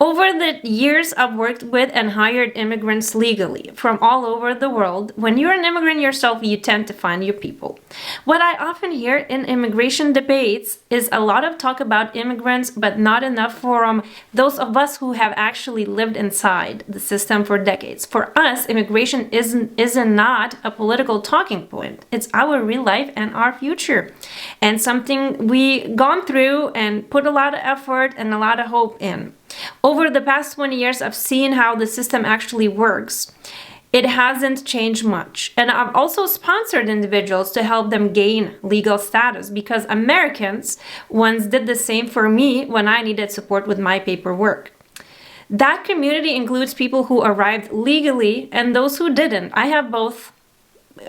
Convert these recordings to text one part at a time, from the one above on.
Over the years, I've worked with and hired immigrants legally from all over the world. When you're an immigrant yourself, you tend to find your people. What I often hear in immigration debates is a lot of talk about immigrants, but not enough from those of us who have actually lived inside the system for decades. For us, immigration is not a political talking point. It's our real life and our future, and something we gone through and put a lot of effort and a lot of hope in. Over the past 20 years, I've seen how the system actually works. It hasn't changed much. And I've also sponsored individuals to help them gain legal status because Americans once did the same for me when I needed support with my paperwork. That community includes people who arrived legally and those who didn't. I have both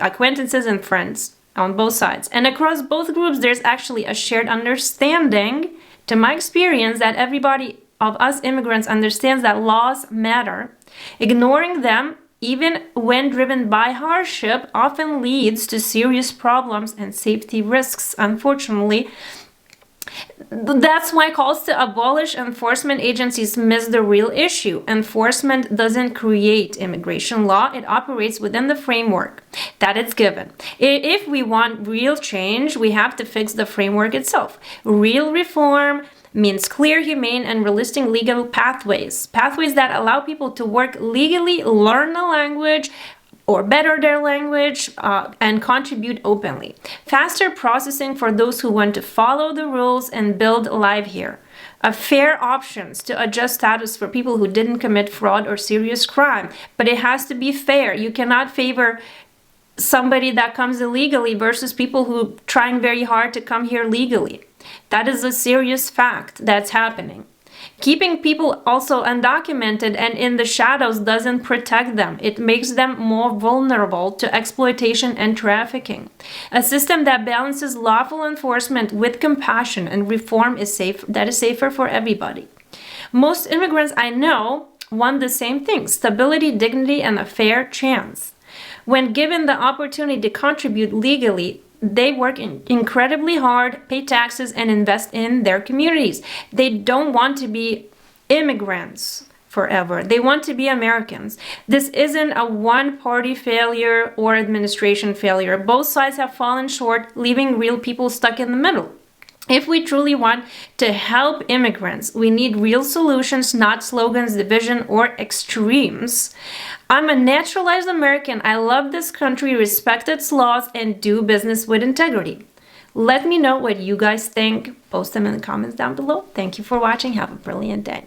acquaintances and friends on both sides. And across both groups, there's actually a shared understanding, to my experience, that everybody of us immigrants understands that laws matter. Ignoring them, even when driven by hardship, often leads to serious problems and safety risks, unfortunately. That's why calls to abolish enforcement agencies miss the real issue. Enforcement doesn't create immigration law, it operates within the framework that it's given. If we want real change, we have to fix the framework itself. Real reform means clear, humane, and realistic legal pathways that allow people to work legally, learn the language, or better their language, and contribute openly. Faster processing for those who want to follow the rules and build a life here. Fair options to adjust status for people who didn't commit fraud or serious crime. But it has to be fair. You cannot favor somebody that comes illegally versus people who trying very hard to come here legally. That is a serious fact that's happening. Keeping people also undocumented and in the shadows doesn't protect them. It makes them more vulnerable to exploitation and trafficking. A system that balances lawful enforcement with compassion and reform is safer for everybody. Most immigrants I know want the same thing: stability, dignity, and a fair chance. When given the opportunity to contribute legally, they work incredibly hard, pay taxes, and invest in their communities. They don't want to be immigrants forever. They want to be Americans. This isn't a one-party failure or administration failure. Both sides have fallen short, leaving real people stuck in the middle. If we truly want to help immigrants, we need real solutions, not slogans, division, or extremes. I'm a naturalized American. I love this country, respect its laws, and do business with integrity. Let me know what you guys think. Post them in the comments down below. Thank you for watching. Have a brilliant day.